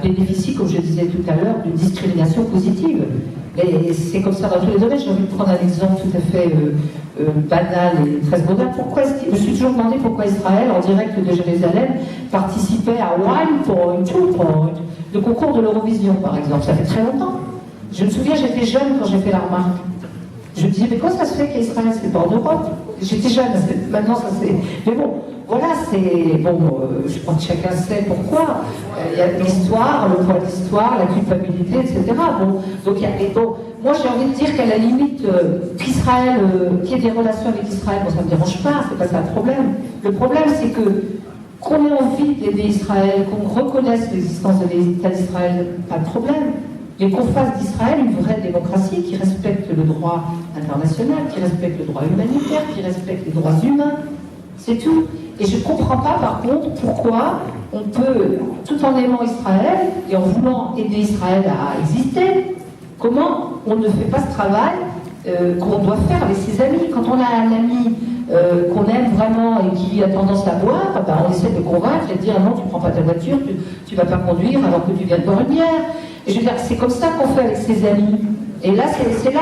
bénéficie, comme je disais tout à l'heure, d'une discrimination positive. Et c'est comme ça dans tous les domaines. J'ai envie de prendre un exemple tout à fait banal et très moderne. Je me suis toujours demandé pourquoi Israël, en direct de Jérusalem, participait à One Point, Two Point, le concours de l'Eurovision, par exemple. Ça fait très longtemps. Je me souviens, j'étais jeune quand j'ai fait la remarque. Je me disais, mais comment ça se fait qu'Israël, c'est pas en Europe? J'étais jeune, maintenant ça c'est... Mais bon, voilà, c'est... Bon, je crois que chacun sait pourquoi. Il y a l'histoire, le poids de l'histoire, la culpabilité, etc. Bon, donc il y a... Bon, moi j'ai envie de dire qu'à la limite, qu'Israël, qu'il y ait des relations avec Israël, bon, ça ne me dérange pas, c'est pas ça le problème. Le problème, c'est que qu'on ait envie d'aider Israël, qu'on reconnaisse l'existence de l'État d'Israël, pas de problème. Mais qu'on fasse d'Israël une vraie démocratie qui respecte le droit international, qui respecte le droit humanitaire, qui respecte les droits humains. C'est tout. Et je ne comprends pas, par contre, pourquoi on peut, tout en aimant Israël et en voulant aider Israël à exister, comment on ne fait pas ce travail qu'on doit faire avec ses amis. Quand on a un ami qu'on aime vraiment et qui a tendance à boire, ben on essaie de le convaincre et de dire non, tu ne prends pas ta voiture, tu ne vas pas conduire alors que tu viens de boire une bière. Et je veux dire, c'est comme ça qu'on fait avec ses amis. Et là, c'est là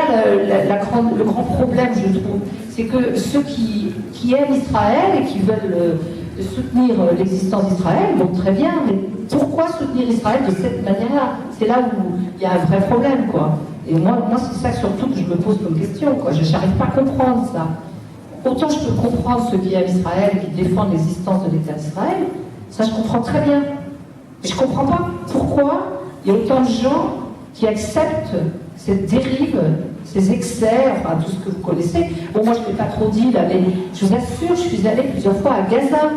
le grand problème, je trouve. C'est que ceux qui aiment Israël et qui veulent soutenir l'existence d'Israël, donc très bien, mais pourquoi soutenir Israël de cette manière-là? C'est là où il y a un vrai problème, quoi. Et moi c'est ça surtout que je me pose comme question, quoi. Je n'arrive pas à comprendre ça. Autant je peux comprendre ceux qui aiment Israël et qui défendent l'existence de l'État d'Israël, ça je comprends très bien. Mais je ne comprends pas pourquoi il y a autant de gens qui acceptent cette dérive, ces excès, enfin tout ce que vous connaissez. Bon, moi je ne l'ai pas trop dit là, mais je vous assure, je suis allée plusieurs fois à Gaza.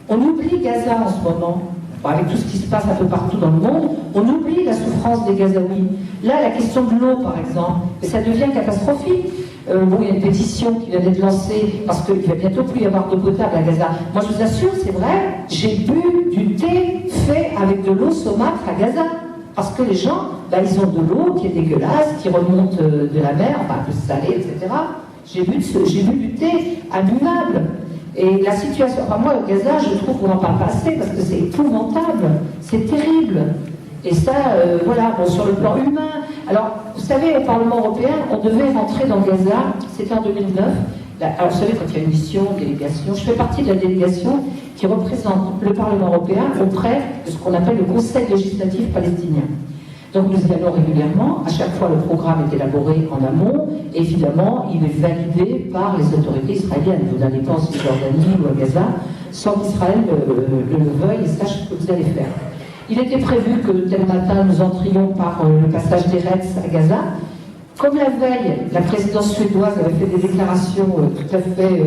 On oublie Gaza en ce moment. Enfin, avec tout ce qui se passe un peu partout dans le monde, on oublie la souffrance des Gazaouis. Là, la question de l'eau, par exemple, mais ça devient catastrophique. Bon, il y a une pétition qui vient d'être lancée parce qu'il va bientôt plus y avoir d'eau potable à Gaza. Moi, je vous assure, c'est vrai, j'ai bu du thé fait avec de l'eau saumâtre à Gaza. Parce que les gens, bah, ils ont de l'eau qui est dégueulasse, qui remonte de la mer, enfin, un peu salée, etc. J'ai bu du thé imbuvable. Et la situation, enfin moi, au Gaza, je trouve qu'on n'en parle pas assez parce que c'est épouvantable, c'est terrible. Et ça, voilà, bon, sur le plan humain. Alors, vous savez, au Parlement européen, on devait rentrer dans Gaza, c'était en 2009. Alors, vous savez, quand il y a une mission, une délégation, je fais partie de la délégation qui représente le Parlement européen auprès de ce qu'on appelle le Conseil législatif palestinien. Donc nous y allons régulièrement, à chaque fois le programme est élaboré en amont, et évidemment il est validé par les autorités israéliennes. Vous n'allez pas en Cisjordanie ou à Gaza sans qu'Israël le veuille et sache ce que vous allez faire. Il était prévu que tel matin nous entrions par le passage d'Eretz à Gaza. Comme la veille, la présidence suédoise avait fait des déclarations tout à fait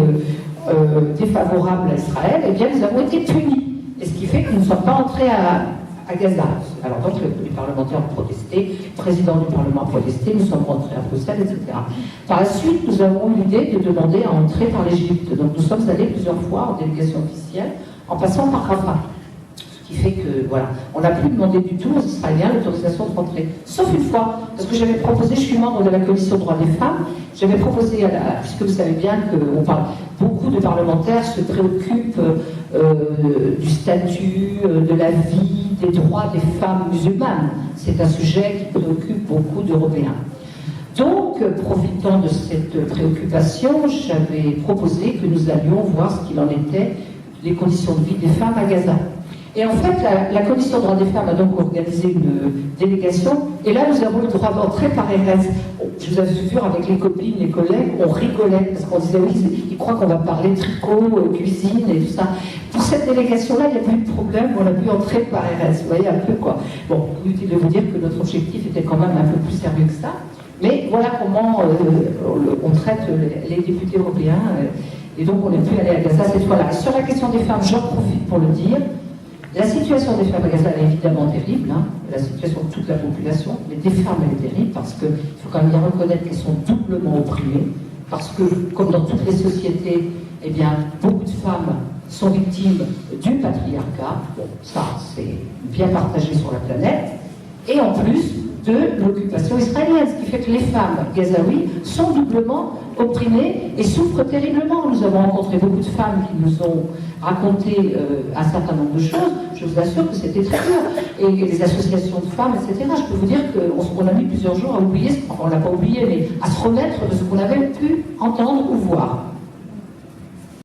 défavorables à Israël, eh bien nous avons été punis. Et ce qui fait que nous ne sommes pas entrés à Gaza. Alors donc les parlementaires ont protesté, le président du Parlement a protesté, nous sommes rentrés à Bruxelles, etc. Par la suite, nous avons eu l'idée de demander à entrer par l'Égypte. Donc nous sommes allés plusieurs fois en délégation officielle, en passant par Rafah. Ce qui fait que, voilà, on n'a plus demandé du tout aux Israéliens l'autorisation de rentrer. Sauf une fois, parce que j'avais proposé, je suis membre de la Commission des droits des femmes, j'avais proposé, puisque vous savez bien qu'on parle, beaucoup de parlementaires se préoccupent du statut, de la vie, des droits des femmes musulmanes. C'est un sujet qui préoccupe beaucoup d'Européens. Donc, profitant de cette préoccupation, j'avais proposé que nous allions voir ce qu'il en était des conditions de vie des femmes à Gaza. Et en fait, la Commission des droits des femmes a donc organisé une délégation, et là, nous avons le droit d'entrer par RS. Je vous assure, avec les copines, les collègues, on rigolait, parce qu'on disait, oui, ils croient qu'on va parler tricot, cuisine et tout ça. Pour cette délégation-là, il n'y a plus de problème, on a pu entrer par RS, vous voyez, un peu quoi. Bon, inutile de vous dire que notre objectif était quand même un peu plus sérieux que ça, mais voilà comment on traite les députés européens, et donc on est pu aller à Gaza cette fois-là. Sur la question des femmes, j'en profite pour le dire. La situation des femmes à Gaza est évidemment terrible, hein, la situation de toute la population, mais des femmes elle est terrible parce qu'il faut quand même bien reconnaître qu'elles sont doublement opprimées, parce que, comme dans toutes les sociétés, eh bien, beaucoup de femmes sont victimes du patriarcat, bon, ça c'est bien partagé sur la planète, et en plus, de l'occupation israélienne, ce qui fait que les femmes gazaouis sont doublement opprimées et souffrent terriblement. Nous avons rencontré beaucoup de femmes qui nous ont raconté un certain nombre de choses. Je vous assure que c'était très dur. Et les associations de femmes, etc. Je peux vous dire qu'on a mis plusieurs jours à oublier, enfin on l'a pas oublié, mais à se remettre de ce qu'on avait pu entendre ou voir.